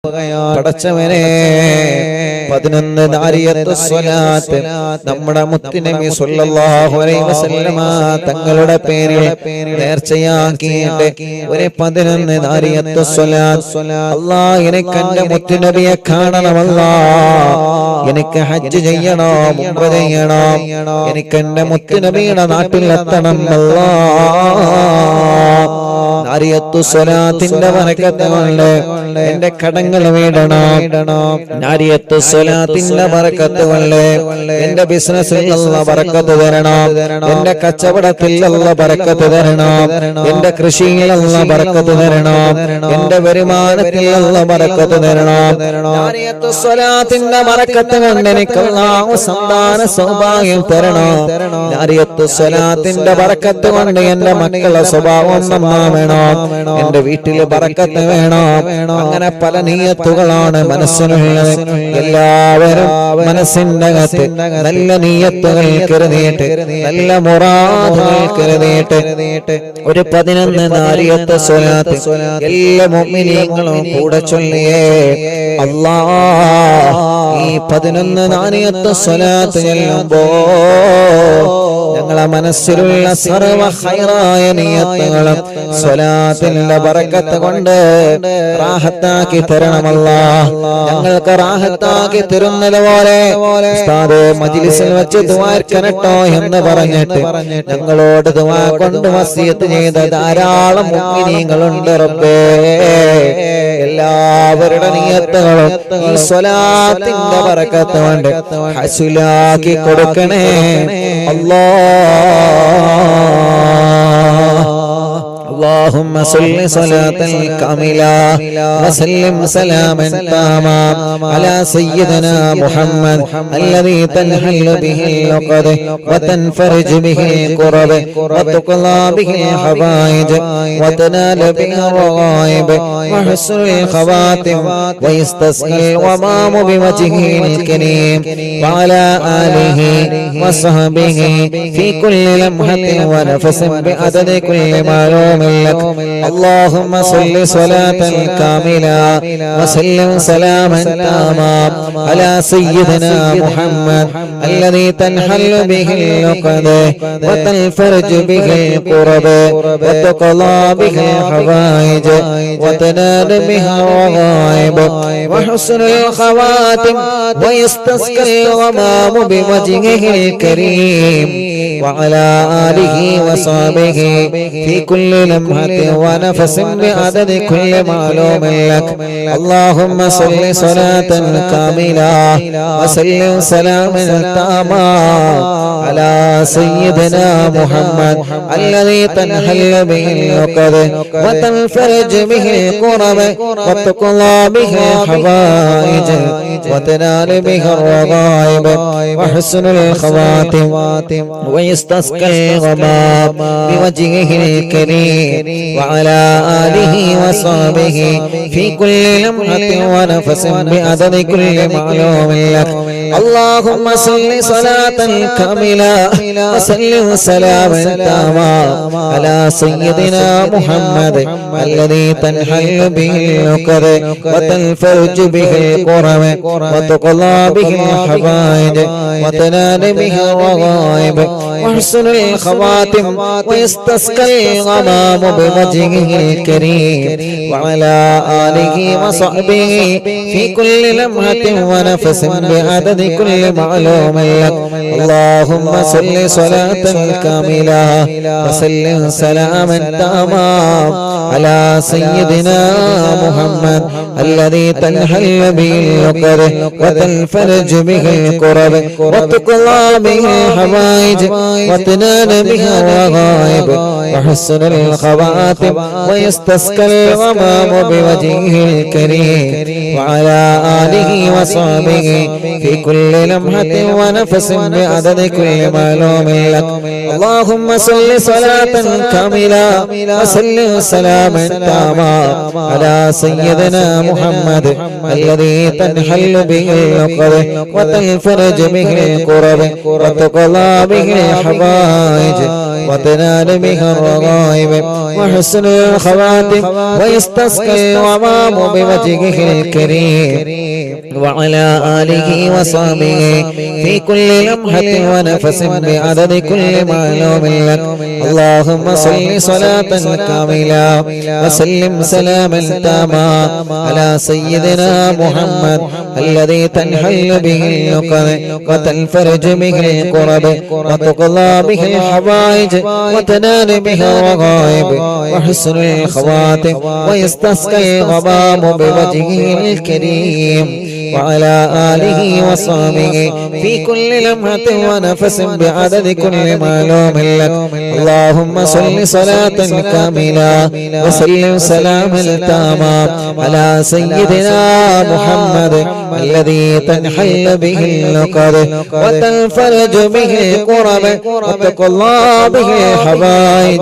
പടച്ചവനെ 11 നാരിയത്ത് സ്വലാത്ത് നമ്മുടെ മുത്തുനബി സ്വല്ലല്ലാഹു അലൈഹി വസല്ലമ തങ്ങളുടെ പേരിൽ നേർച്ചയാക്കിയിട്ട് ഒരു 11 നാരിയത്ത് സ്വലാത്ത്. അല്ലാഹ് എനിക്ക് എൻ്റെ മുത്തുനബിയെ കാണണം, അല്ലാഹ് എനിക്ക് ഹജ്ജ് ചെയ്യണം, ഉംറ ചെയ്യണം, എനിക്ക് എൻ്റെ മുത്തുനബിയുടെ നാട്ടിലെത്തണം അല്ലാഹ്. നാരിയത്തു സ്വലാത്തിന്റെ ബറക്കത്ത് കൊണ്ട് എന്റെ കടങ്ങൾ വീടണം. നാരിയത്തു സ്വലാത്തിന്റെ ബറക്കത്ത് കൊണ്ട് എന്റെ ബിസിനസ്സിൽ അല്ലാഹ് ബറക്കത്ത് തരണം, എന്റെ കച്ചവടത്തിൽ അല്ലാഹ് ബറക്കത്ത് തരണം, എന്റെ കൃഷിയിൽ അല്ലാഹ് ബറക്കത്ത് തരണം, എന്റെ വരുമാനത്തിൽ അല്ലാഹ് ബറക്കത്ത് തരണം. നാരിയത്തു സ്വലാത്തിന്റെ ബറക്കത്ത് കൊണ്ട് എനിക്ക് അല്ലാഹു സന്താന സൗഭാഗ്യം തരണം. നാരിയത്തു സ്വലാത്തിന്റെ ബറക്കത്ത് കൊണ്ട് എന്റെ മക്കളുടെ സ്വഭാവം നന്നാവണം, എന്റെ വീട്ടില് ബറക്കത്ത് വേണം. അങ്ങനെ പല നീയത്തുകളാണ് മനസ്സിനുള്ളത്. എല്ലാവരും മനസ്സിന്റെ അകത്ത് നല്ല നീയത്തുകൾ കരുതിയിട്ട്, നല്ല മുറാദുകൾ കരുതിയിട്ട് ഒരു 11 നാരിയത്ത് സ്വലാത്ത് എല്ലാ മുഅ്മിനീങ്ങളും കൂടെ ചൊല്ലിയേ അല്ലാഹ്. ഈ 11 നാരിയത്ത് സ്വലാത്ത് ചൊല്ലുമ്പോ ഞങ്ങളെ മനസ്സിലുള്ള സർവ്വ ഖൈറായ നിയത്തുകളും സ്വലാത്തിന്റെ ബറക്കത്ത് കൊണ്ട് റാഹത്താക്കി തരണം അല്ലാഹ്. ഞങ്ങൾക്ക് റാഹത്താക്കി തരുന്നത് പോലെ ഉസ്താദ് മജ്ലിസിൽ വെച്ച് ദുആർക്കനട്ടോ എന്ന് പറഞ്ഞിട്ട് ഞങ്ങളോട് ദുആ കൊണ്ട് വസിയത്ത് ചെയ്ത ധാരാളം മുഅ്മിനീങ്ങളുണ്ട് റബ്ബേ. എല്ലാവരുടെ നിയത്തുകളും ഈ സ്വലാത്തിന്റെ ബറക്കത്ത് കൊണ്ട് ഹസുലാക്കി കൊടുക്കണേ അല്ലാഹ്. اللهم صل صلاة كاملة وسلم سلاما تاما على سيدنا محمد الذي تنحل به العقد وتنفرج به الكرب وتقضى به الحوائج وتنال به الرغائب وحسن الخواتم ويستسقى الغمام بوجهه الكريم وعلى آله وصحبه في كل لمحة ونفس بعدد كل معلوم لك. اللهم صل صلاة كاملة وسلم سلاما تاما على سيدنا محمد الذي تنحل به العقد وتنفرج به الكرب وتقضى به الحوائج وتنال به الرغائب وحسن الخواتم ويستسقى الغمام بوجهه الكريم وعلى آله وصحبه في كل لمحة ونفس بعدد كل معلوم لك. اللهم صل صلاة كاملة وسلم سلاما تاما على سيدنا محمد الذي تنحل به العقد وتنفرج به الكرب وتقضى به الحوائج وتنال به الرغائب وحسن الخواتم ويستسقى الغمام بوجهه الكريم وعلى آله وصحبه في كل لمحة ونفس بعدد كل معلوم لك. اللهم صل صلاة كاملة وسلم سلاما تاما على سيدنا محمد الذي تنحل به العقد وتنفرج به الكرب وتقضى به الحوائج وتنال به الرغائب وحسن الخواتم ويستسقى الغمام بوجهه الكريم وعلى آله وصحبه في كل لمحة ونفس بعدد كل معلوم لك. اللهم صل صلاة كاملة وسلم سلاما تاما على سيدنا محمد الذي تنحل به العقد وتنفرج به الكرب وتقضى به الحوائج وتنال به الرغائب وحسن الخواتم ويستسقى الغمام بوجهه الكريم وعلى آله وصحبه في كل كل لمحة ونفس بعدد كل معلوم لك اللهم صل صلاة كاملة وسلم سلاما تاما على سيدنا محمد الذي تنحل به العقد وتنفرج به الكرب وتقضى به الحوائج وتنال به الرغائب وحسن الخواتم ويستسقى الغمام بوجهه الكريم وعلى آله وصحبه في كل لمحة ونفس بعدد كل معلوم لك اللهم صل صلاة كاملة وسلم سلاما تاما على سيدنا محمد الذي تنحل به العقد وتنفرج به الكرب وتقضى به الحوائج وتنال به الرغائب وحسن الخواتم ويستسقى الغمام بوجهه الكريم وعلى آله وصحبه في كل لمحة ونفس بعدد كل معلوم لك اللهم صل صلاة كاملة وسلم سلاما تاما على سيدنا محمد الذي تنحل به العقد وتنفرج به الكرب وتقضى به الحوائج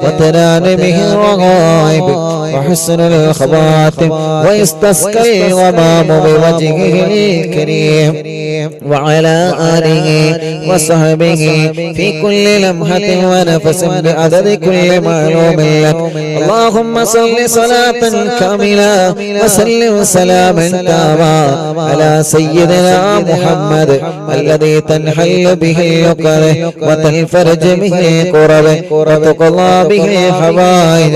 وتنال به الرغائب وحسن الخواتم ويستسقى الغمام بوجهه الكريم وعلى آله وصحبه في كل لمحة ونفس بعدد كل معلوم لك اللهم صل صلاة كاملة وسلم سلاما تاما على سيدنا محمد الذي تنحل به العقد وتنفرج به الكرب وتقضى به الحوائج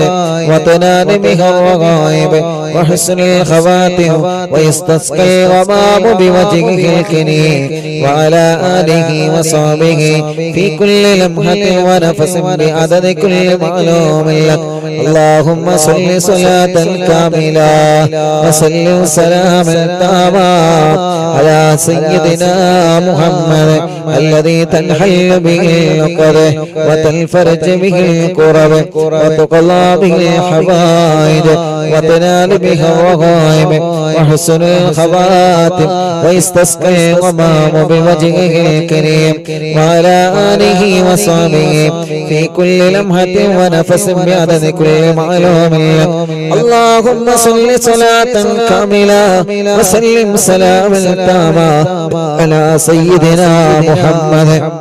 وتنال به الرغائب وحسن الخواتم ويستسقى الغمام بوجهه الكريم وعلى آله وصحبه في كل لمحة ونفس بعدد كل معلوم لك اللهم صل صلاة كاملة وسلم سلاما تاما على سيدنا محمد الذي تنحل به العقد وتنفرج به الكرب وتقضى به الحوائج وتنال به الرغائب وحسن الخواتم ويستسقى الغمام بوجهه الكريم وعلى آله وصحبه في كل لمحة ونفس بعدد كل معلوم لك اللهم صل صلاة كاملة وسلم سلاما تاما على سيدنا محمد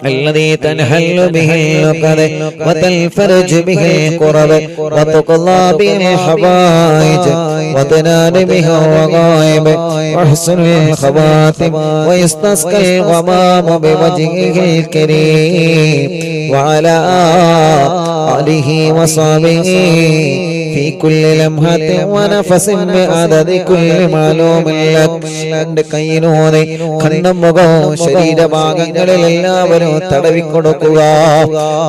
الذي تنحل به العقد وتنفرج به الكرب وتقضى به الحوائج وتنال به الرغائب وحسن الخواتم ويستسقى الغمام بوجهه الكريم وعلى آله وصحبه في كل لمحة ونفس بعدد كل معلوم لك കൈയിനോടെ കണ്ണും മുഖവും ശരീരഭാഗങ്ങളിൽ എല്ലാവരും തടവിക്കൊടുക്കുക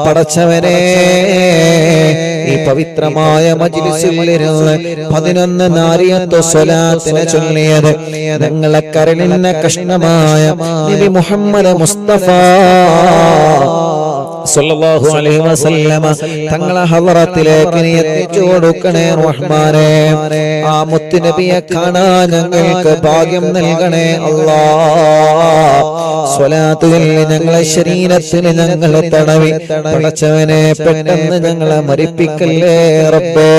പടച്ചവനെ ഈ പവിത്രമായ മജ്ലിസിലിരുന്ന് 11 നാരിയത്ത് സ്വലാത്തിനെ ചൊല്ലിയത് ഞങ്ങളെ കരളിന്റെ കഷ്ണമായ നബി മുഹമ്മദ് മുസ്തഫ സല്ലല്ലാഹു അലൈഹി വസല്ലമ തങ്ങളെ ഹളറത്തിലേക്ക് നീ എത്തിച്ചു കൊടുക്കണേ റഹ്മാനേ ആ മുത്ത് നബിയെ കാണാൻ ഞങ്ങൾക്ക് ഭാഗ്യം നൽകണേ അല്ലാഹ് സ്വലാത്തുകൾ ഞങ്ങളെ ശരീരത്തിൽ ഞങ്ങളെ തടവി പടച്ചവനെ പെട്ടെന്ന് ഞങ്ങളെ മരിപ്പിക്കല്ലേ റബ്ബേ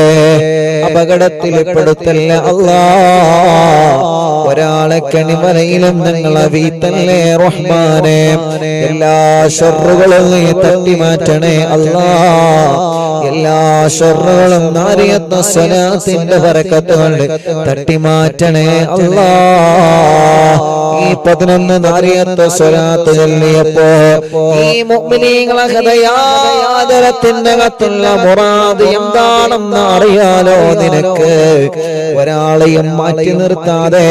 അപകടത്തിൽ പെടുത്തല്ലേ അല്ലാഹ് ഒരാളെ കണിമലയിലും ഞങ്ങളെ വീത്തല്ലേ റഹ്മാനേ എല്ലാ ശർറുകളും നീ തട്ടി മാറ്റണേ അല്ലാഹ് എല്ലാ ശർറുകളും നാരിയത്ത് സ്വലാത്തിന്റെ ബറക്കത്ത് കൊണ്ട് തട്ടി മാറ്റണേ അല്ലാഹ് ഈ 11 നാരിയത്ത് സ്വലാത്ത് ചൊല്ലിയപ്പോ ഈ മുഅ്മിനീങ്ങളെ ഹൃദയാദരത്തിന്റെ അകത്തുള്ള മുറാദ് എന്താണെന്ന് അറിയാലോ നിനക്ക് ഒരാളെയും മാറ്റി നിർത്താതെ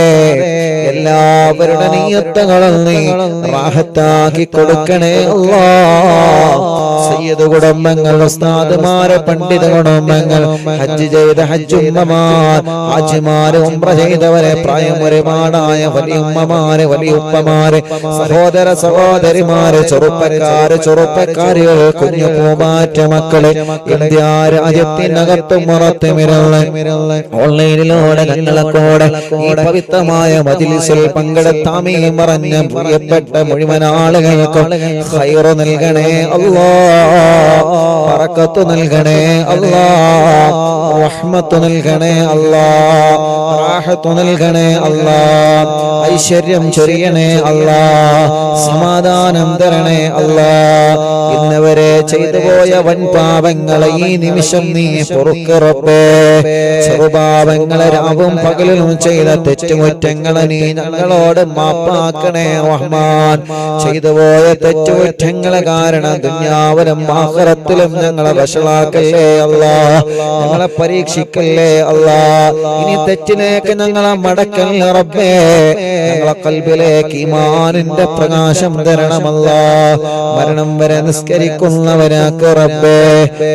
എല്ലാവരുടെ നിയ്യത്തുകളും നീ റാഹത്താക്കി കൊടുക്കണേ അല്ലാഹ് സയ്യിദ് കുടുംബങ്ങൾ ഉസ്താദുമാരെ പണ്ഡിത കുടുംബങ്ങൾ ഹജ്ജ് ചെയ്ത ഹജ്ജുമ്മമാർ ഹാജിമാര് ഉംറ ചെയ്തവരെ പ്രായം ഒരുപാടായ വലിയുമ്മമാര് വലിയുപ്പമാര് സഹോദര സഹോദരിമാര് ചെറുപ്പക്കാരികൾ കുഞ്ഞു പൂമാറ്റ മക്കള് ഇന്ത്യ രാജ്യത്തിനകത്തും പുറത്തുമിരുള്ള ഓൺലൈനിലൂടെ ഞങ്ങളെ കൂടെ ഈ പവിത്രമായ മജ്‌ലിസിൽ മജ്ലിസിൽ പങ്കെടുത്താമീ പറഞ്ഞ പ്രിയപ്പെട്ട മുഴുവൻ ആളുകൾക്കും ഖൈറ് നൽകണേ അല്ലാഹ്, ബറക്കത്ത് നൽകണേ അല്ലാഹ്, റഹ്മത്ത് നൽകണേ അല്ലാഹ്, റാഹത്ത് നൽകണേ അല്ലാഹ്, ഐശ്വര്യം ചൊരിയണേ അല്ലാഹ്, സമാധാനം തരണേ അല്ലാഹ്. ഇന്നവരെ ചെയ്തു പോയ വൻ പാപങ്ങളെ ഈ നിമിഷം നീ പൊറുക്ക് റബ്ബേ. ചെറുപാപങ്ങളെ രാവും പകലും ചെയ്ത തെറ്റുകുറ്റങ്ങളെ നീ ഞങ്ങളോട് മാപ്പാക്കണേ റഹ്മാൻ. ചെയ്തു പോയ തെറ്റുകുറ്റങ്ങളെ കാരണം ദുനിയാവിലും ആഖിറത്തിലും ഞങ്ങളെ വഷളാക്കല്ലേ അല്ലാഹ്, ഞങ്ങളെ പരീക്ഷിക്കല്ലേ അല്ലാഹ്. ഇനി തെറ്റിലേക്ക് ഞങ്ങളെ മടക്കല്ലേ റബ്ബേ. ഞങ്ങളെ ഖൽബിലേക്ക് ഈമാനിന്റെ പ്രകാശം തരണമല്ലാഹ്. മരണം വരെ നിസ്കരിക്കുന്നവനാക്ക് റബ്ബേ,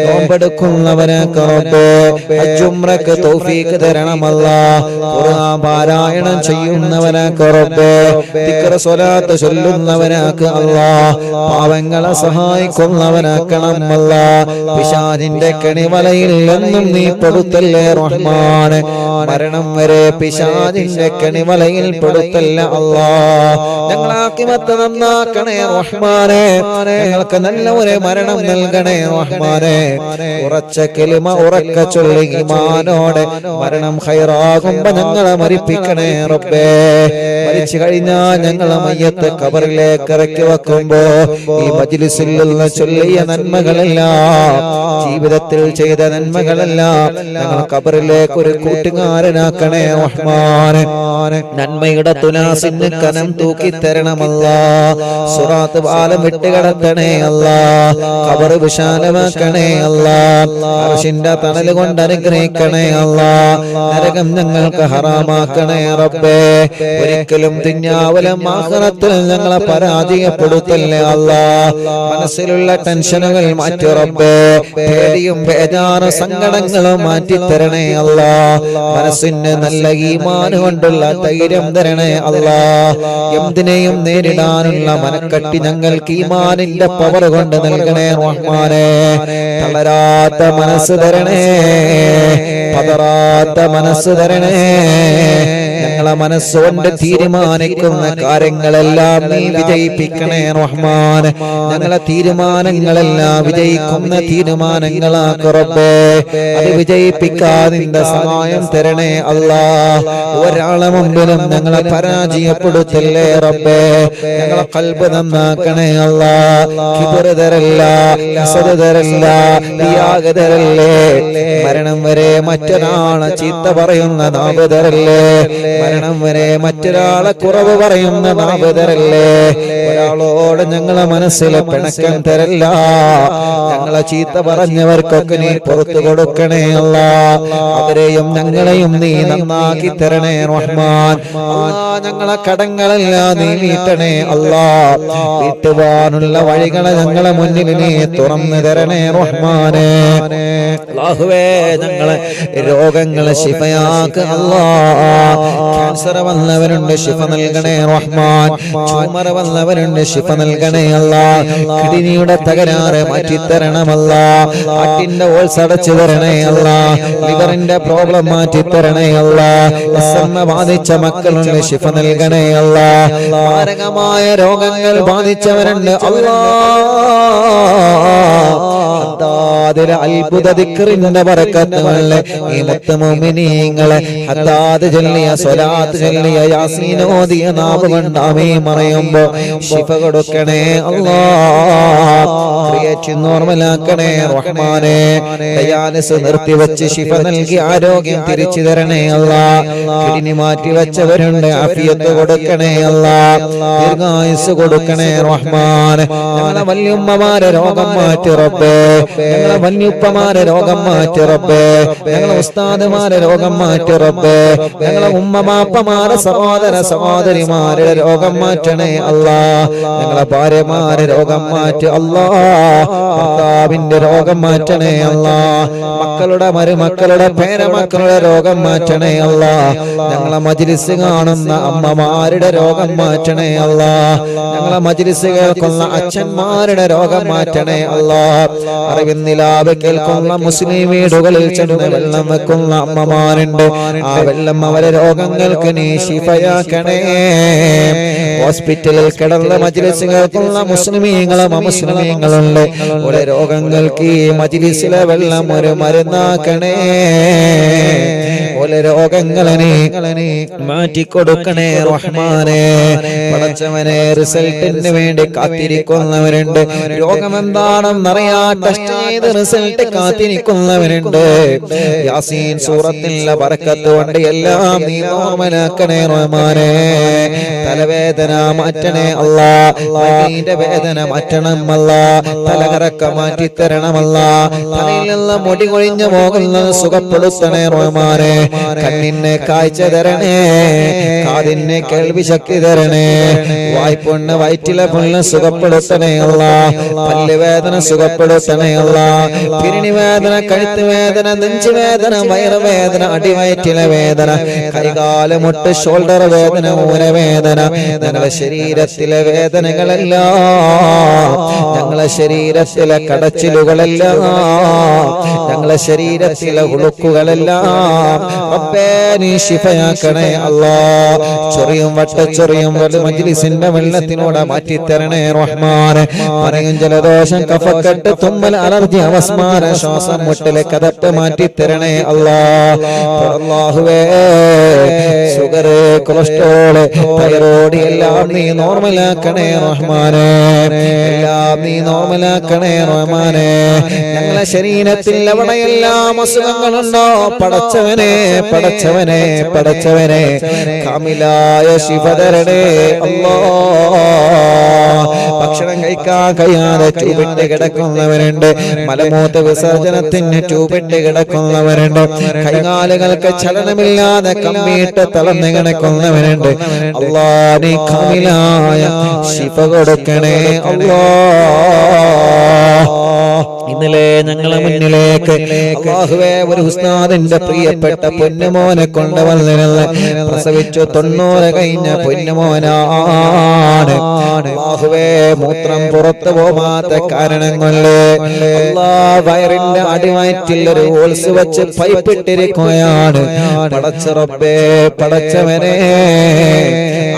നോമ്പെടുക്കുന്നവനാക്ക് റബ്ബേ, ഹജ്ജ് ഉംറക്ക് തൗഫീഖ് തരണമല്ലാഹ്. ഖുർആൻ പാരായണം ചെയ്യുന്നവനാക്ക് റബ്ബേ, ദിക്ർ സ്വലാത്ത് ചൊല്ലുന്നവനാക്ക് അല്ലാഹ്. പാവങ്ങളെ സഹായിക്കുന്നവനാക്കണം അല്ലാഹ്. പിശാചിന്റെ കെണിവലയിൽ നിന്നും നീ പെടുത്തല്ലേ റഹ്മാനെ. മരണം വരെ പിശാചിന്റെ കെണിവലയിൽ പെടുത്തല്ല അല്ലാഹ്. ഞങ്ങളെ ആഖിബത്ത് നന്നാക്കണേ റഹ്മാനെ. ഞങ്ങൾക്ക് നല്ല ഒരു മരണം നൽകണേ റഹ്മാനെ. ഉറച്ച കലിമ ഉറക്ക ചൊല്ലി ഈമാനോടെ മരണം ഖൈറാകുമ്പോ ഞങ്ങളെ മരിപ്പിക്കണേ റബ്ബേ. മരിച്ചു കഴിഞ്ഞാൽ ഞങ്ങളെ മയ്യത്ത് ഖബറിലേക്ക് ഇറക്കി വെക്കുമ്പോ ഈ മജ്ലിസിൽ നിന്ന് ചൊല്ലിയ നന്മകളെല്ലാം, ജീവിതത്തിൽ ചെയ്ത നന്മകളെല്ലാം ഞങ്ങൾ ഖബറിലേക്ക് ഒരു കൂട്ടുകാരനാക്കണേ റഹ്മാനെ. നന്മയുടെ തുലാസിന് കനം തൂക്കി തരണമല്ലാഹ്. സിറാത്ത് പാലം വിട്ടുകടത്തണേ അല്ലാഹ്. ഖബർ വിശാലമാക്കണേ അല്ലാഹ്. അർശിന്റെ തണൽ കൊണ്ട് അനുഗ്രഹിക്കണേ അല്ലാഹ്. നരകം ഞങ്ങൾക്ക് ഹറാമാക്കണേ റബ്ബേ. ഒരിക്കലും ദുനിയാവിലും ആഖിറത്തിലും ഞങ്ങളെ പരാജയപ്പെടുത്തല്ലേ അല്ലാഹ്. മനസ്സിലുള്ള ടെൻഷനുകൾ മാറ്റി റബ്ബേ. പേടിയും ബേജാറും സങ്കടങ്ങളും മാറ്റി തരണേ അല്ലാഹ്. മനസ്സിന് നല്ല ഈമാൻ കൊണ്ടുള്ള ധൈര്യം തരണേ അല്ലാഹ്. എന്തിനേയും നേരിടാനുള്ള മനക്കട്ടി ഞങ്ങൾക്ക് ഈമാനിന്റെ പവർ കൊണ്ട് നൽകണേ റഹ്മാനെ. തളരാത്ത മനസ്സ് തരണേ, പതറാത്ത മനസ്സ് തരണേ. ഞങ്ങളെ മനസ്സുകൊണ്ട് തീരുമാനിക്കുന്ന കാര്യങ്ങളെല്ലാം നീ വിജയിപ്പിക്കണേ റഹ്മാൻ. ഞങ്ങളെ തീരുമാനങ്ങളെല്ലാം വിജയിക്കുന്ന തീരുമാനങ്ങളാക്ക് റബ്ബേ. അത് വിജയിപ്പിക്കാൻ നിന്റെ സഹായം തരണേ അല്ലാഹ്. ഒരാളെ മുമ്പിലും ഞങ്ങളെ പരാജയപ്പെടുത്തല്ലേ റബ്ബേ. ഞങ്ങളെ ഖൽബ് നന്നാക്കണേ അല്ലാഹ്. കിബ്ർ തരല്ല, ഹസദ് തരല്ല, റിയാഗ് തരല്ലേ. മരണം വരെ മറ്റൊരാളെ ചീത്ത പറയുന്ന നാവ് തരല്ലേ. മരണം വരെ മറ്റൊരാളെ കുറവ് പറയുന്ന നാവ് തരല്ലേ. ഒരാളോട് ഞങ്ങളെ മനസ്സിൽ പിണക്കം തരല്ല. ഞങ്ങളെ ചീത്ത പറഞ്ഞവർക്കൊക്കെ നീ പുറത്തു കൊടുക്കണേ അല്ലാഹ്. അവരെയും ഞങ്ങളെയും നീ നന്നാക്കി തരണേ റഹ്മാൻ. അല്ലാഹ് ഞങ്ങളെ കടങ്ങളെല്ലാം നീ വീട്ടണേ അല്ലാഹ്. വീട്ടുവാനുള്ള വഴികളെ ഞങ്ങളെ മുന്നിൽ നീ തുറന്നു തരണേ റഹ്മാനെ. അല്ലാഹുവേ ഞങ്ങളെ രോഗങ്ങളെ ശിഫയാക്ക് അല്ലാഹ്. ക്യാൻസർ വന്നവരുണ്ട്, ശിഫ നൽകണേ റഹ്മാൻ. ട്യൂമർ വന്നവരുണ്ട്, ശിഫ നൽകണേ അല്ലാഹ്. കിഡ്നിയുടെ തകരാറ് മാറ്റിത്തരണം അല്ലാഹ്. ഹാർട്ടിന്റെ ഹോൾസ് അടച്ചു തരണേ അല്ലാഹ്. ലിവറിന്റെ പ്രോബ്ലം മാറ്റിത്തരണേ അല്ലാഹ്. അസ്മ ബാധിച്ച മക്കളുണ്ട്, ശിഫ നൽകണേ അല്ലാഹ്. മാരകമായ രോഗങ്ങൾ ബാധിച്ചവരുണ്ട് അല്ലാഹ്. ഹദ്ദാദിലെ അത്ഭുത ദിക്റിന്റെ ബറക്കത്തുകളെ ഈ മുത്ത് മുഅ്മിനീങ്ങളെ ഹദ്ദാദ് ചൊല്ലിയ സ്വലാത്ത് ചൊല്ലിയ യാസീൻ ഓതിയ നാവ് കൊണ്ട് ആമീൻ പറയുമ്പോ ശിഫ കൊടുക്കണേ അല്ലാഹ്. ക്രിയേറ്റ് നോർമലാക്കണേ റഹ്മാനെ. ഡയാലിസിസ് നിർത്തിവെച്ച് ശിഫ നൽകി ആരോഗ്യം തിരിച്ചു തരണേ അല്ലാഹ്. കിഡ്നി മാറ്റി വെച്ചവരുണ്ട്, ആഫിയത്ത് കൊടുക്കണേ അല്ലാഹ്. ദീർഘായുസ് കൊടുക്കണേ റഹ്മാനെ. ഞങ്ങളെ വല്യുമ്മമാരെ രോഗം മാറ്റി റബ്ബേ. ഞങ്ങളെ വല്യുപ്പമാരെ രോഗം മാറ്റി റബ്ബേ. ഞങ്ങളെ ഉസ്താദുമാരെ രോഗം മാറ്റി റബ്ബേ. ഞങ്ങളെ ഉമ്മമാപ്പമാരെ സഹോദര സഹോദരിമാരുടെ രോഗം മാറ്റണേ അല്ലാഹ്. ഞങ്ങളെ ഭാര്യമാരെ രോഗം മാറ്റി അല്ലാഹ്. ഭർത്താവിന്റെ രോഗം മാറ്റണേ അല്ലാഹ്. മക്കളുടെ മരുമക്കളുടെ പേരമക്കളുടെ രോഗം മാറ്റണേ അല്ലാഹ്. ഞങ്ങളെ മജ്ലിസ് കാണുന്ന അമ്മമാരുടെ രോഗം മാറ്റണേ അല്ലാഹ്. ഞങ്ങളെ മജ്ലിസ് കേൾക്കുന്ന അച്ഛന്മാരുടെ രോഗം മാറ്റണേ അല്ലാഹ്. അറിവിന്നിലാവ് കേൾക്കുന്ന മുസ്ലിം വീടുകളിൽ ചെന്ന് വെള്ളം വെക്കുന്ന അമ്മമാരുണ്ട്. ആ വെള്ളം അവരെ രോഗങ്ങൾക്ക് നീ ശിഫയാക്കണേ. ഹോസ്പിറ്റലിൽ കിടന്ന മജ്‌ലിസുകൾക്കുള്ള മുസ്ലിമീങ്ങളും അമുസ്ലിമീങ്ങളുണ്ട്. ഓരോ രോഗങ്ങൾക്ക് ഈ മജ്‌ലിസിലെ വെള്ളം ഒരു മരുന്നാക്കണേ. ഓരോ രോഗങ്ങളെ മാറ്റിക്കൊടുക്കണേ റഹ്മാനെ. പടച്ചവനെ, റിസൾട്ടിന് വേണ്ടി കാത്തിരിക്കുന്നവരുണ്ട്. രോഗമെന്താണെന്നറിയാൻ ടെസ്റ്റ് ചെയ്ത് റിസൾട്ട് കാത്തിരിക്കുന്നവരുണ്ട്. യാസീൻ സൂറത്തിലെ ബറക്കത്ത് കൊണ്ട് എല്ലാം നീ നോർമലാക്കണേ റഹ്മാനെ. തലവേദന മാറ്റണേ അല്ലാ, മൈന്റെ വേദന മാറ്റണം അല്ലാ, തലകറക്ക മാറ്റി തരണമല്ലാ, തലയിൽ നിന്ന് മുടി കൊഴിഞ്ഞു പോകുന്നത് സുഖപ്പെടുത്തണേ റഹ്മാനെ. കണ്ണിനെ കാഴ്ച തരണേ, കാതിനെ കേൾവി ശക്തി തരണേ, വായ്പൊണ്ണ് വയറ്റിലെ പൊണ്ണ് സുഖപ്പെടുത്തണേ അല്ലാ, പല്ലുവേദന സുഖപ്പെടുത്തണേ അല്ലാ, പിരിണി വേദന, കഴുത്ത് വേദന, നെഞ്ചുവേദന, വയറുവേദന, അടിവയറ്റിലെ വേദന, കൈകാലുമുട്ട്, ഷോൾഡർ വേദന, ഊരവേദന, ഞങ്ങളുടെ ശരീരത്തിലെ വേദനകളെല്ലാം, ഞങ്ങളുടെ ശരീരത്തിലെ കടച്ചിലുകളെല്ലാം, ഞങ്ങളുടെ ശരീരത്തിലെ ഉളുക്കുകളെല്ലാം റബ്ബേ നീ ശിഫയാക്കണേ അല്ലാ. ചൊറിയും വട്ടച്ചൊറിയും മജ്‌ലിസിന്റെ വെള്ളത്തിനോട് മാറ്റിത്തരണേ റഹ്മാനെ. പറയും ജലദോഷം, കഫക്കെട്ട്, തുമ്മൽ, അലർജി, അവസ്മാര, ശ്വാസം മുട്ടല്, കതപ്പ് മാറ്റിത്തരണേ അല്ലാ. അല്ലാഹുവേ, ഷുഗർ, കൊളസ്ട്രോൾ, തൈറോയ്ഡ് എല്ലാം നീ നോർമലാക്കണേ റഹ്മാനെ. എല്ലാം നീ നോർമലാക്കണേ റഹ്മാനെ. ഞങ്ങളുടെ ശരീരത്തിൽ എവിടെയെല്ലാം അസുഖങ്ങളുണ്ടോ പടച്ചവനെ, പടച്ചവനെ, പടച്ചവനെ, കാമിലായ ശിഫ തരണേ അല്ലാ. ഭക്ഷണം കഴിക്കാൻ കഴിയാതെ ട്യൂബിട്ട് കിടക്കുന്നവരുണ്ട്, മലമൂത്ര വിസർജനത്തിന് ട്യൂബിട്ട് കിടക്കുന്നവരുണ്ട്, കൈകാലുകൾക്ക് ചലനമില്ലാതെ കമ്പിയിട്ട് തളർന്ന് കിടക്കുന്നവരുണ്ട്. അല്ലാ നീ കാമിലായ ശിഫ കൊടുക്കണേ അല്ലാ. ഇന്നലെ ഞങ്ങളെ മുന്നിലേക്ക് അല്ലാഹുവേ ഒരു ഉസ്താദിന്റെ പ്രിയപ്പെട്ട പൊന്നുമോനെ കൊണ്ടുവന്നിരുന്ന പ്രസവിച്ചു 90 കഴിഞ്ഞ പൊന്നുമോനാണ്. അല്ലാഹുവേ, മൂത്രം പുറത്തു പോവാത്ത കാരണം കൊണ്ട് വയറിന്റെ അടിവയറ്റിൽ ഒരു ഹോൾസ് വെച്ച് പൈപ്പിട്ടിരിക്കുകയാണ്. പടച്ച റബ്ബേ, പടച്ചവനെ,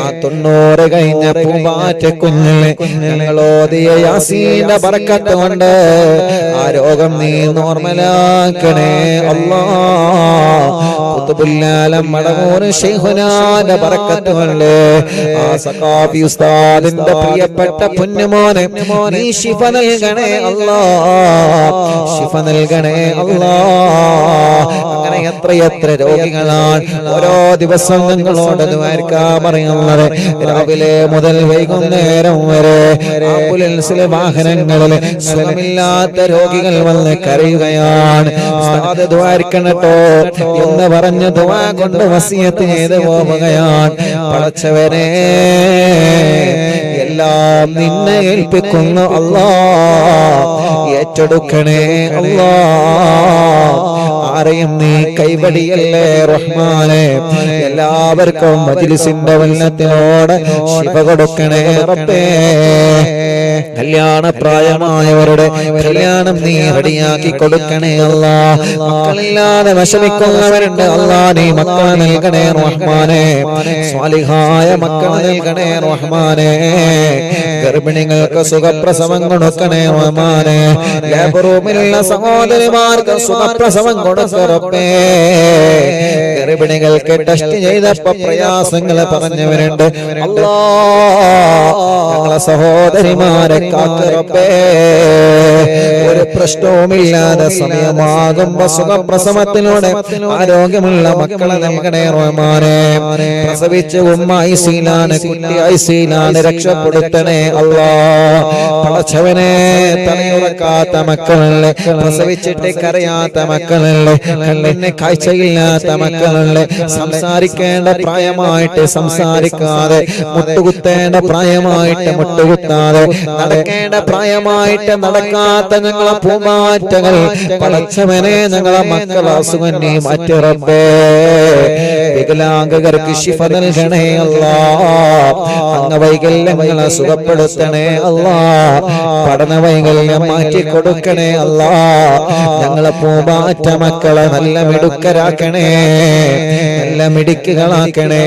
ആ 90 കഴിഞ്ഞ പൂമ്പാറ്റ കുഞ്ഞിനെ ഞങ്ങളോദിയ യാസീന്റെ ബറക്കത്ത് കൊണ്ട് ആ രോഗം നീ നോർമലാക്കണേ അല്ലാ. ഖുതുബുൽ മടമൂർ ശൈഖുനാന്റെ ബറക്കത്ത് കൊണ്ട് ആ സഖാഫി ഉസ്താദിന്റെ പ്രിയപ്പെട്ട പൊന്നുമോനെ നീ ശിഫ നൽകണേ അല്ലാ, ശിഫ നൽകണേ അല്ലാ. അങ്ങനെ എത്രയെത്ര രോഗികളാണ് ഓരോ ദിവസം നിങ്ങളോട് ദ്വാരക്കാൻ പറയുന്നത്. രാവിലെ മുതൽ വൈകുന്നേരം വരെ ആംബുലൻസിലെ വാഹനങ്ങളിൽ സുഖമില്ലാത്ത രോഗികൾ വന്ന് കരയുകയാണ്. ഉസ്താദ് ദ്വാരക്കണട്ടോ എന്ന് പറഞ്ഞ് ദുആ കൊണ്ട് വസിയത്ത് ചെയ്ത് പോവുകയാണ്. പടച്ചവനെ, എല്ലാം നിന്നെ ഏൽപ്പിക്കുന്നു അല്ലാ, ഏറ്റെടുക്കണേ അല്ലാ. ആരെയും നീ കൈവടിയല്ലേ റഹ്മാനെ. എല്ലാവർക്കും മജ്‌ലിസിന്റെ വെള്ളത്തിനോട് ശിഫ കൊടുക്കണേ റബ്ബേ. കല്യാണ പ്രായമായവരുടെ കല്യാണം നീ റെഡിയാക്കി കൊടുക്കണേ അല്ലാ. മക്കളില്ലാതെ വിഷമിക്കുന്നവരുണ്ട് അല്ലാ, നീ മക്കളെ നൽകണേ റഹ്മാനെ. സ്വാലിഹായ മക്കളെ നൽകണേ റഹ്മാനെ. ഗർഭിണികൾക്ക് സുഖപ്രസവം കൊടുക്കണേ റഹ്മാനെ. ലേബർ റൂമിലുള്ള സഹോദരിമാർക്ക് സുഖപ്രസവം കൊടുക്കണേ റബ്ബേ. ഗർഭിണികൾക്ക് ടെസ്റ്റ് ചെയ്തപ്പോ പ്രയാസങ്ങൾ പറഞ്ഞവരുണ്ട് അല്ലാ, ഞങ്ങളെ സഹോദരിമാരെ കാക്ക് റബ്ബേ. ഒരു പ്രശ്നവുമില്ലാതെ സമയമാകുമ്പോ സുഖപ്രസവത്തിലൂടെ ആരോഗ്യമുള്ള മക്കളെ നൽകണേ റഹ്മാനെ. പ്രസവിച്ച് ഉമ്മ ഐസിയിലാണ്, കുട്ടി ഐസിയിലാണ്, രക്ഷപ്പെടുത്തണേ അല്ലാ. പടച്ചവനെ, തലയുറക്കാത്ത മക്കളുണ്ട്, പ്രസവിച്ചിട്ട് കരയാത്ത മക്കളുണ്ട്, കണ്ണിന് കാഴ്ചയില്ലാത്ത മക്കളുണ്ട്, സംസാരിക്കേണ്ട പ്രായമായിട്ട് സംസാരിക്കാതെ, മുട്ടുകുത്തേണ്ട പ്രായമായിട്ട് മുട്ടുകുത്താതെ, നടക്കേണ്ട പ്രായമായിട്ട് നടക്കാത്ത ഞങ്ങളെ പൂമാറ്റകൾ പടച്ചവനെ, ഞങ്ങളെ മക്കളെ അസുഖം നീ മാറ്റി റബ്ബേ. വികലാംഗർക്ക് ശിഫ നൽകണേ അല്ലാ. അംഗവൈകല്യങ്ങളെ സുഖപ്പെടുത്തണേ അല്ലാ. പഠനവൈകല്യം മാറ്റി കൊടുക്കണേ അല്ലാ. ഞങ്ങളെ പൂമാറ്റ മക്കളെ നല്ല മിടുക്കരാക്കണേ. നല്ല മിടുക്കുകളാക്കണേ,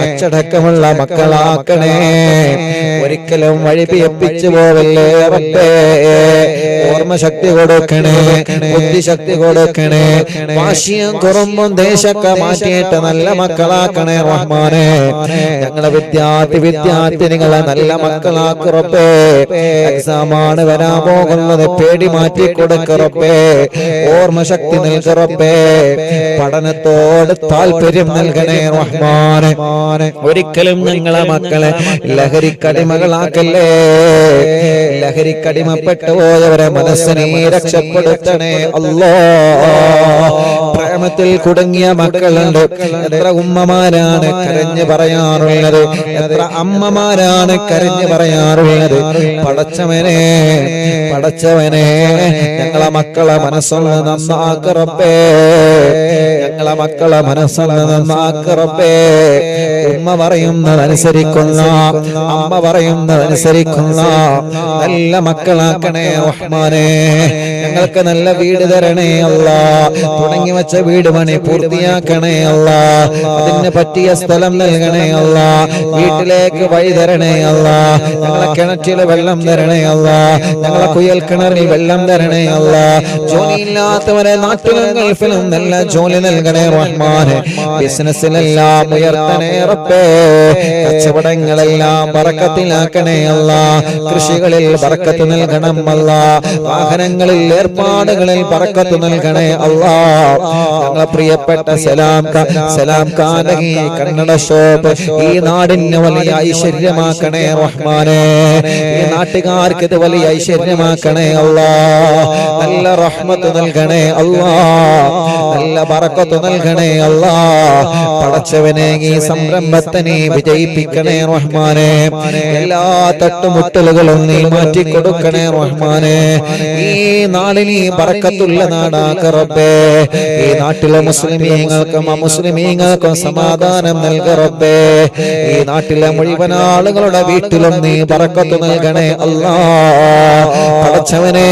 അച്ചടക്കമുള്ള മക്കളാക്കണേ, ഒരിക്കലും വഴിപിയപ്പിച്ചു പോവല്ലേ റബ്ബേ. ഓർമ്മശക്തി കൊടുക്കണേ, ബുദ്ധിശക്തി കൊടുക്കണേ, വാശിയും കുറുമ്പും ദേശമൊക്കെ മാറ്റിയിട്ട് നല്ല മക്കളാക്കണേ റഹ്മാനെ. ഞങ്ങളെ വിദ്യാർത്ഥിനികളെ നല്ല മക്കളാക്ക് റബ്ബേ. എക്സാമാണ് വരാൻ പോകുന്നത്, പേടി മാറ്റി കൊടുക്ക റബ്ബേ. ഓർമ്മശക്തി നൽക റബ്ബേ. പഠനത്തോട് താല്പര്യം നൽകണേ റഹ്മാനെ. ഒരിക്കലും ഞങ്ങളെ മക്കളെ ലഹരിക്കടിമകളാക്കല്ലേ. ലഹരിക്കടിമപ്പെട്ടു പോയവരെ മനസ്സിനെ രക്ഷപ്പെടുത്തണേ അല്ലാഹ്. പ്രേമത്തിൽ കുടുങ്ങിയ മക്കളുണ്ട്. എത്ര ഉമ്മമാരാണ് കരഞ്ഞു പറയാറുള്ളത്, എത്ര അമ്മമാരാണ് കരഞ്ഞു പറയാറുള്ളത്. പടച്ചവനെ ഞങ്ങളെ മക്കളെ മനസ്സൊന്ന് നന്നാക്ക് റബ്ബേ. ഞങ്ങളെ മക്കളെ മനസ്സൊന്ന് നന്നാക്ക് റബ്ബേ. ഉമ്മ പറയുന്നതനുസരിക്കുന്ന, അമ്മ പറയുന്നതനുസരിക്കുന്ന നല്ല മക്കളാക്കണേ റഹ്മാനെ. ഞങ്ങൾക്ക് നല്ല വീട് തരണേ അല്ലാ. തുടങ്ങി വെച്ച വീട് പണി പൂർത്തിയാക്കണേ അല്ലാ. അതിന് പറ്റിയ സ്ഥലം നൽകണേ അല്ലാ. വീട്ടിലേക്ക് വഴി തരണേ അല്ലാ. ഞങ്ങളെ കിണറ്റിൽ വെള്ളം തരണേ അല്ലാ. ഞങ്ങളെ കുയൽ കിണറിൽ വെള്ളം തരണേ അല്ലാ. ജോലിയില്ലാത്തവരെ നാട്ടിലും ഗൾഫിലും നല്ല ജോലി നൽകണേ റഹ്മാനെ. ബിസിനസ്സിലെല്ലാം ഉയർത്തണേ റബ്ബേ. കച്ചവടങ്ങളെല്ലാം ബറക്കത്തിലാക്കണേ അല്ലാ. കൃഷികളിൽ ബറക്കത്ത് നൽകണം അല്ലാ. വാഹനങ്ങളിൽ ഏർപ്പാടുകളിൽ ബറക്കത്ത് നൽകണേ അല്ലാ. ഞങ്ങളെ പ്രിയപ്പെട്ട സലാം കാനകി കന്നഡ ഷോപ്പ് ഈ നാടിന് വലിയ ഐശ്വര്യമാക്കണേ റഹ്മാനെ. ഈ നാട്ടുകാർക്ക് ഇത് വലിയ ഐശ്വര്യമാക്കണേ അല്ലാ. നല്ല റഹ്മത്ത് നൽകണേ അല്ലാ. നല്ല ബറക്കത്ത് നൽകണേ അല്ലാ. പടച്ചവനെ ഈ സംരംഭത്തെ നീ വിജയിപ്പിക്കണേ റഹ്മാനെ. എല്ലാ തട്ടുമുട്ടലുകളും നീ മാറ്റി കൊടുക്കണേ റഹ്മാനെ. ഈ നാടിന് ബറക്കത്തുള്ള നാടാക്ക റബ്ബേ. ഈ നാട്ടിലെ മുസ്ലിമീങ്ങൾക്കും അമുസ്ലിമീങ്ങൾക്കും സമാധാനം നൽക റബ്ബേ. ഈ നാട്ടിലെ മുഴുവൻ ആളുകളുടെ വീട്ടിലും നീ ബറക്കത്ത് നൽകണേ അല്ലാഹ്. പടച്ചവനെ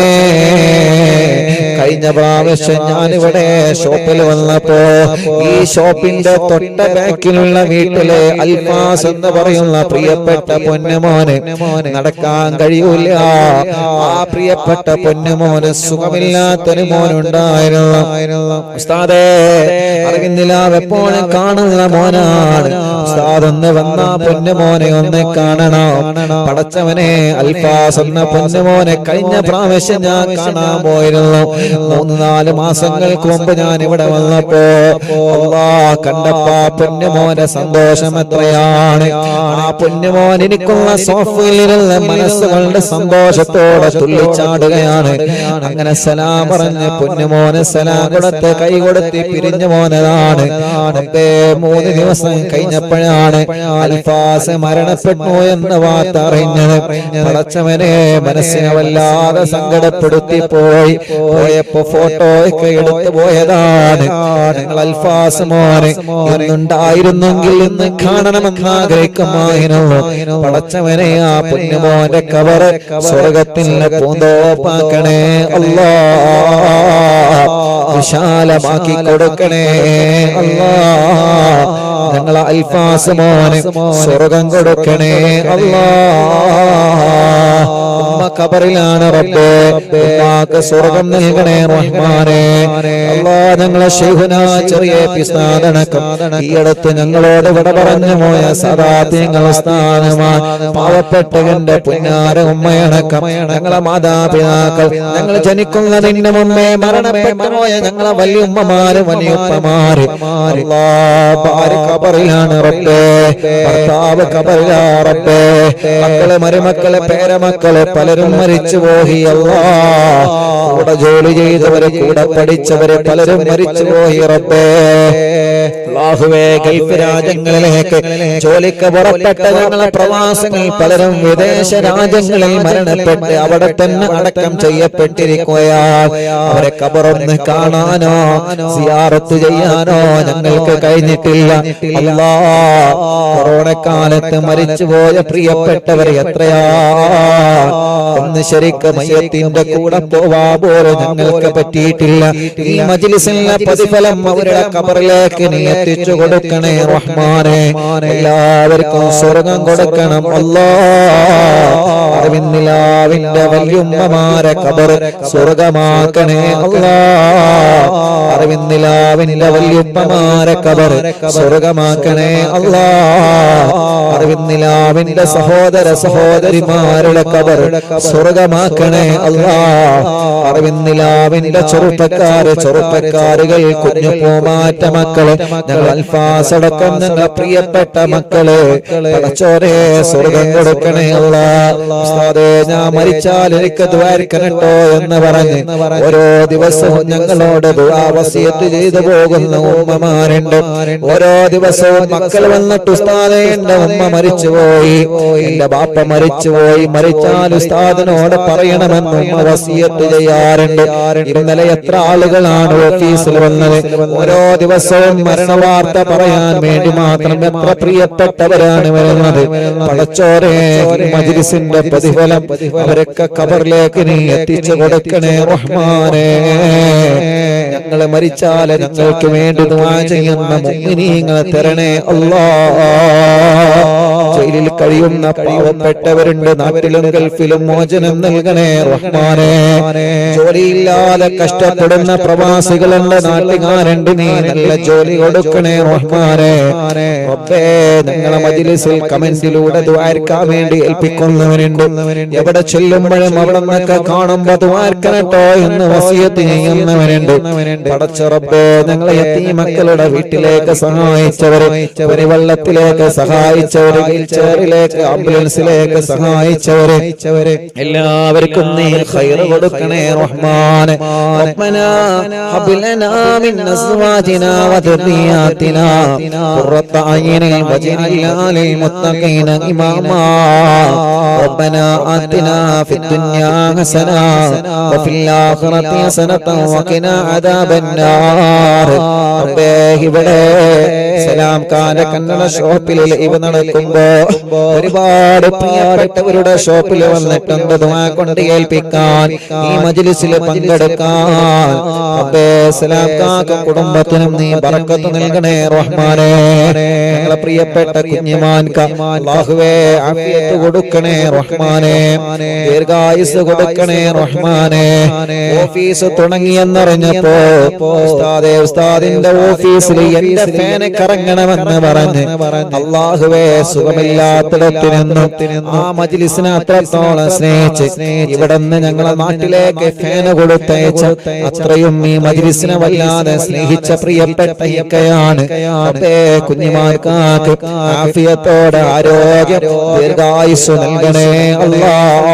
കഴിഞ്ഞ പ്രാവശ്യം ഞാനിവിടെ ഷോപ്പിൽ വന്നപ്പോ ഈ ഷോപ്പിന്റെ തൊട്ട ബാക്കിലുള്ള വീട്ടിലെ അൽഫാസ് എന്ന് പറയുന്ന പ്രിയപ്പെട്ട പൊന്നുമോന് നടക്കാൻ കഴിയൂല. ആ പ്രിയപ്പെട്ട പൊന്നുമോന് സുഖമില്ലാത്തൊരു മോനുണ്ടായിരുന്നു. ഉസ്താദേ അറിവിന്ദിലാവ് എപ്പോഴും കാണുന്ന മോനാണ്. ഉസ്താദ് ഒന്ന് വന്ന പൊന്നുമോനെ ഒന്ന് കാണണം. പടച്ചവനെ അൽഫാസ് എന്ന പൊന്നുമോനെ കഴിഞ്ഞ പ്രാവശ്യം ഞാൻ കാണാൻ പോയിരുന്നു. 3-4 മാസങ്ങൾക്ക് മുമ്പ് ഞാൻ ഇവിടെ വന്നപ്പോ അല്ലാഹ് കണ്ടപ്പോ പൊന്നുമോന്റെ സന്തോഷം എത്രയാണ്. ആ പൊന്നുമോൻ എനിക്കുള്ള സോഫയിലുള്ള മനസ്സുകളുടെ സന്തോഷത്തോടെ തുള്ളിച്ചാടുകയാണ്. അങ്ങനെ സലാം പറഞ്ഞ് പൊന്നുമോനെ സലാം കൊടുത്ത് കൈ കൊടുത്ത് പിരിഞ്ഞു പോന്നതാണ്. 3 ദിവസം കഴിഞ്ഞപ്പോഴാണ് അൽഫാസ് മരണപ്പെട്ടു എന്ന വാർത്ത അറിഞ്ഞത്. പടച്ചവനെ മനസ്സിനെ വല്ലാതെ സങ്കടപ്പെടുത്തി പോയപ്പോ ഫോട്ടോ ഒക്കെ എടുത്തു പോയതാണ്. ഞങ്ങൾ അൽഫാസ് മോനെ ഇന്നുണ്ടായിരുന്നെങ്കിൽ ഇന്ന് കാണണമെന്ന് ആഗ്രഹിക്കുമായിരുന്നു. പടച്ചവനെ ആ പൊന്നുമോന്റെ കബറ് സ്വർഗത്തിന്റെ പൂന്തോപ്പാക്കണേ അല്ലാഹ്. വിശാലമാക്കി കൊടുക്കണേ അല്ലാഹ്. ഞങ്ങളെ അൽഫാസ് മോനെ സ്വർഗം കൊടുക്കണേ അല്ലാഹ്. ഉമ്മ ഖബറിലാണ് റബ്ബേ. ഉമ്മാക്ക് സ്വർഗം നൽകണേ റഹ്മാനെ അല്ലാഹ്. ഞങ്ങളെ ശൈഖുനാ ചെറിയ പിസ്താദനക്കം ഈ അടുത്ത് ഞങ്ങളോട് വിട പറഞ്ഞു പോയ സദാത്യങ്ങൾ സ്ഥാനമാണ്. പാവപ്പെട്ടവന്റെ പുന്നാര ഉമ്മയടക്കം ഞങ്ങളെ മാതാപിതാക്കൾ, ഞങ്ങൾ ജനിക്കുന്നതിന് മുമ്പേ മരണപ്പെട്ടു പോയ ഞങ്ങളെ വലിയ ഉമ്മമാര് വലിയുപ്പമാര് അല്ലാഹ് ഭാര്യ ഖബറിലാണ് റബ്ബേ. ഭർത്താവ് ഖബറിലാ റബ്ബേ. മക്കളെ മരുമക്കളെ പേരമക്കളെ പലരും മരിച്ചു പോയി അല്ലാഹ്. കൂടെ ജോലി ചെയ്തവരെ കൂടെ പഠിച്ചവരെ പലരും മരിച്ചു പോയി റബ്ബേ. അല്ലാഹുവേ ഗൾഫ് രാജ്യങ്ങളിലേക്ക് ജോലിക്ക് പുറപ്പെട്ട ഞങ്ങളെ പ്രവാസികൾ പലരും വിദേശ രാജ്യങ്ങളിൽ മരണപ്പെട്ട് അവിടെ തന്നെ അടക്കം ചെയ്യപ്പെട്ടിരിക്കുകയാണ്. അവരെ ഖബറൊന്ന് കാണാനോ സിയാറത്ത് ചെയ്യാനോ ഞങ്ങൾക്ക് കഴിഞ്ഞിട്ടില്ല അല്ലാഹ്. കൊറോണ കാലത്ത് മരിച്ചുപോയ പ്രിയപ്പെട്ടവർ എത്രയാ. ഒന്ന് ശരിക്ക് മയ്യത്തിന്റെ കൂടെ പോവാ പോലും ഞങ്ങൾക്ക് പറ്റിയിട്ടില്ല. ഈ മജ്ലിസിലെ പ്രതിഫലം അവരുടെ ഖബറിലേക്ക് നീ എത്തിച്ചു കൊടുക്കണേ റഹ്മാനെ. എല്ലാവർക്കും സ്വർഗം കൊടുക്കണം അല്ലാഹ്. അറിവിന്നിലാവിന്റെ വല്യുമ്മമാരെ ഖബർ സ്വർഗമാക്കണേ അല്ലാഹ്. അറിവിന്നിലാവിന്റെ വല്യുമ്മമാരെ ഖബർ സ്വർഗമാക്കണേ അല്ലാഹ്. അറിവിന്നിലാവിന്റെ സഹോദര സഹോദരിമാരുടെ ഖബർ സ്വർഗമാക്കണേ അല്ലാഹ്. അറിവിന്നിലാവിന്റെ ചെറുപ്പക്കാരുകൾ കുഞ്ഞു പൂമാറ്റ മക്കള് ഞങ്ങൾ അൽഫാസടക്കം ഞങ്ങൾ പ്രിയപ്പെട്ട മക്കള് പടച്ചോനെ സ്വർഗം കൊടുക്കണേ അല്ലാഹ്. ഉസ്താദേ ഞാൻ മരിച്ചാൽ എനിക്ക് ദ്വാരിക്കണട്ടോ എന്ന് പറഞ്ഞ് ഓരോ ദിവസവും ഞങ്ങളോട് ദുആ വസിയത്ത് ചെയ്തു പോകുന്ന ഉമ്മമാരുണ്ട്. ഓരോ ദിവസവും മക്കൾ വന്നിട്ട് ഉസ്താദേ എന്റെ ഉമ്മ മരിച്ചുപോയി, എന്റെ ബാപ്പ മരിച്ചുപോയി, മരിച്ചാൽ ഉസ്താദിനോട് പറയണമെന്ന് ഉമ്മ വസിയത്ത് ചെയ്യാറുണ്ട്. ഇന്നലെ എത്ര ആളുകളാണ് ഓഫീസിൽ വന്നത്. ഓരോ ദിവസവും മരണവാർത്ത പറയാൻ വേണ്ടി മാത്രം എത്ര പ്രിയപ്പെട്ടവരാണ് വരുന്നത്. പടച്ചോനെ മജ്ലിസിന്റെ പ്രതിഫലം അവരൊക്കെ ഖബറിലേക്ക് നീ എത്തിച്ചു കൊടുക്കണേ റഹ്മാനേ. ഞങ്ങള് മരിച്ചാൽ ഞങ്ങൾക്ക് വേണ്ടി ദുആ ചെയ്യുന്ന മുഅ്മിനീങ്ങളെ തരണേ അല്ലാഹ്. ജയിലിൽ കഴിയുന്ന പാവപ്പെട്ടവരുണ്ട്, നാട്ടിലും ഗൾഫിലും മോചനം നൽകണേ റഹ്മാനേ. ജോലിയില്ലാതെ കഷ്ടപ്പെടുന്ന പ്രവാസികളുണ്ട്, നാട്ടുകാരുണ്ട്, നീ നല്ല ജോലി കൊടുക്കണേ റഹ്മാനേ. റബ്ബേ ഞങ്ങളെ മജ്ലിസിൽ കമന്റിലൂടെ ദുആർക്കാൻ വേണ്ടി ഏൽപ്പിക്കുന്നവരുണ്ട്. എവിടെ ചെല്ലുമ്പോഴും അവിടെ നിന്നൊക്കെ കാണുമ്പോ ദുആർക്കണട്ടോ എന്ന് വസിയത്ത് ചെയ്യുന്നവരുണ്ട്. പടച്ച റബ്ബേ ഞങ്ങളെ യതീമക്കളുടെ വീട്ടിലേക്ക് സഹായിച്ചവരെ, വെള്ളത്തിലേക്ക് സഹായിച്ചവരെ, വീൽചെയറിലേക്ക് ആംബുലൻസിലേക്ക് സഹായിച്ചവരെ എല്ലാവർക്കും നീ ഖൈർ കൊടുക്കണേ റഹ്മാനെ. റബ്ബനാ ഹബ് ലനാ മിൻ അസ്വാജിനാ വദുരിയാതിനാ ഖുർറത അയ്നിൻ വജ്അൽനാ ലിൽ മുത്തഖീന ഇമാമാ. റബ്ബനാ ആതിനാ ഫിദ് ദുനിയാ ഹസനാ വഫിൽ ആഖിറതി ഹസനതൻ വഖിനാ അദാബന്നാർ. റബ്ബേ ഇവിടെ സലാം ഖാന്റെ കന്നഡ ഷോപ്പിൽ ലൈവ് നടക്കുമ്പോ ഒരുപാട് പ്രിയപ്പെട്ടവരുടെ ഷോപ്പിൽ വന്നിട്ടുണ്ട് ദുആ കൊണ്ട് ഏൽപ്പിക്കാൻ, ഈ മജ്ലിസിൽ പങ്കെടുക്കാൻ. റബ്ബേ സലാം ഖാക്കും കുടുംബത്തിനും നീ ബറക്കത്ത് നൽകണേ റഹ്മാനേ. ഞങ്ങളെ പ്രിയപ്പെട്ട കുഞ്ഞിമാൻക അല്ലാഹുവേ ആഫിയത്ത് കൊടുക്കണേ റഹ്മാനേ, ദീർഘായുസ് കൊടുക്കണേ റഹ്മാനേ. ഓഫീസ് തുടങ്ങിയെന്നറിഞ്ഞപ്പോ ഉസ്താദിന്റെ ഓഫീസിൽ എന്റെ ഫാന് കറങ്ങണമെന്ന് പറഞ്ഞ് അല്ലാഹുവേ സുഖമില്ലാത്തിടത്തു നിന്നും ആ മജ്ലിസിനെ അത്രത്തോളം സ്നേഹിച്ച് ഇവിടുന്ന് ഞങ്ങളെ നാട്ടിലേക്ക് ഫാന് കൊടുത്തയച്ച അത്രയും ഈ മജ്ലിസിനെ വല്ലാതെ സ്നേഹിച്ച പ്രിയപ്പെട്ട ഇക്കയാണ്. കുഞ്ഞിമാർക്കാക്ക് ആഫിയത്തോടെ ആരോഗ്യം ദീർഘായുസ് നൽകണേ അല്ലാഹ്.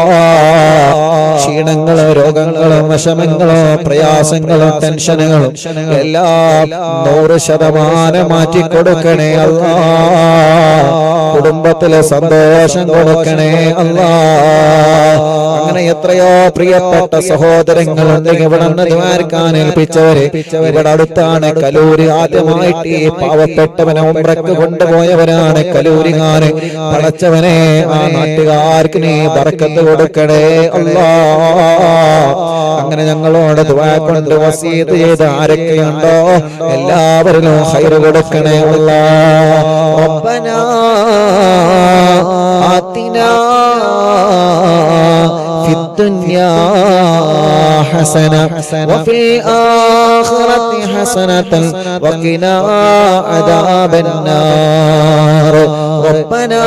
ക്ഷീണങ്ങളോ രോഗങ്ങളോ വിഷമങ്ങളോ പ്രയാസങ്ങളോ ടെൻഷനുകളും എല്ലാം 100% മാറ്റിക്കൊടുക്കണേ അല്ലാഹ്. കുടുംബത്തിലെ സന്തോഷം കൊടുക്കണേ അല്ലാഹ്. അങ്ങനെ എത്രയോ പ്രിയപ്പെട്ട സഹോദരങ്ങളുണ്ട് ഇവിടെ നിന്ന് ദ്വാരക്കാൻ ഏൽപ്പിച്ചവരെ. ഇവിടെ അടുത്താണ് കലൂര്. ആദ്യമായിട്ട് ഈ പാവപ്പെട്ടവനെ ഉംറക്ക് കൊണ്ടുപോയവരാണ് കലൂരികാര്. പടച്ചവനെ ആ നാട്ടുകാർക്ക് നീ ബറക്കത്ത് കൊടുക്കണേ അല്ലാഹ്. അങ്ങനെ ഞങ്ങളോട് ദുആ കൊണ്ട് വസീയത്ത് ചെയ്ത് ആരൊക്കെയുണ്ടോ എല്ലാവരിലും ഖൈർ കൊടുക്കണേ അല്ലാഹ്. റബ്ബനാ ആതിനാ ഫിദ് ദുനിയാ ഹസന വഫിൽ ആഖിറതി ഹസനതൻ വഖിനാ അദാബന്നാർ. റബ്ബനാ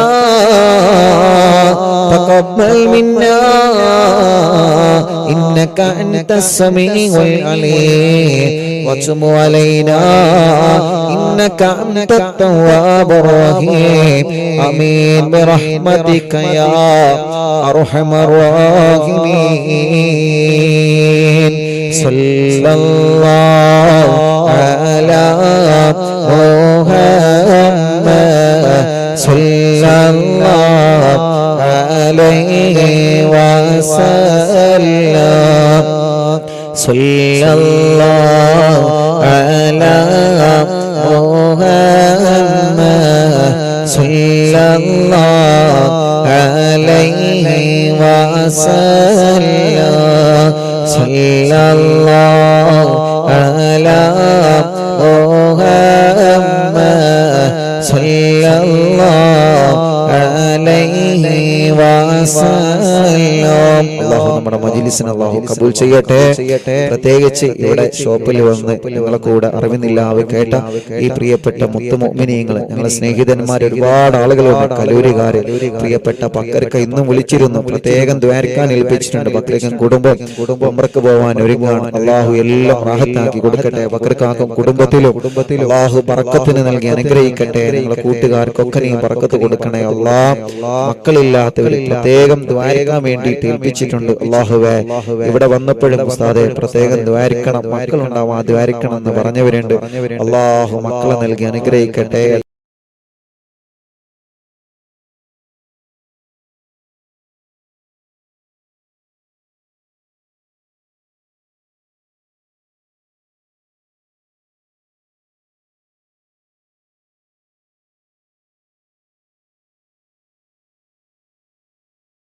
തഖബ്ബൽ മിന്നാ إنك أنت السميع العليم وتب علينا إنك أنت التواب الرحيم آمين برحمتك يا أرحم الراحمين. صلى الله على محمد صلى الله عليه وسلم. صلى الله على محمد സല്ലല്ലാഹു അലൈഹി വസല്ലം സല്ലല്ലാഹു അലാ മുഹമ്മദ് സല്ലല്ലാഹു അലൈഹി വസല്ലം. അല്ലാഹു നമ്മുടെ മജ്‌ലിസിനെ അല്ലാഹു കബൂൽ ചെയ്യട്ടെ. പ്രത്യേകിച്ച് ഇവിടെ ഷോപ്പിൽ വന്ന് ഞങ്ങളെ കൂടെ അറിവിന്നില്ലാതെ കേട്ട ഈ പ്രിയപ്പെട്ട മുത്തു മുഅ്മിനീങ്ങൾ, ഞങ്ങളെ സ്നേഹിതന്മാർ ഒരുപാട് ആളുകളുണ്ട്. കലൂരികാര് പ്രിയപ്പെട്ട ബക്കർക്ക് ഇന്നും വിളിച്ചിരുന്നു, പ്രത്യേകം ദ്വാരക്കാൻ ഏൽപ്പിച്ചിട്ടുണ്ട്. ബക്കറിക്കും കുടുംബം ഉംറക്ക് പോവാൻ ഒരുങ്ങാണ്. അല്ലാഹു എല്ലാം റാഹത്താക്കി കൊടുക്കട്ടെ. ബക്കർക്കാക്കും കുടുംബത്തിലും അല്ലാഹു ബറക്കത്തിന് നൽകി അനുഗ്രഹിക്കട്ടെ. ഞങ്ങളെ കൂട്ടുകാർക്കൊക്കെ നീ ബറക്കത്ത് കൊടുക്കണേ അല്ലാഹ്. മക്കളില്ലാത്തവർ പ്രത്യേകം ദ്വാരക്കാൻ വേണ്ടിയിട്ട് ഏൽപ്പിച്ചിട്ടുണ്ട്. അല്ലാഹുവേ, ഇവിടെ വന്നപ്പോഴും ഉസ്താദെ പ്രത്യേകം ദ്വാരിക്കണം, മക്കളുണ്ടാവാൻ ദ്വാരിക്കണം എന്ന് പറഞ്ഞവരുണ്ട്. അല്ലാഹു മക്കളെ നൽകി അനുഗ്രഹിക്കട്ടെ.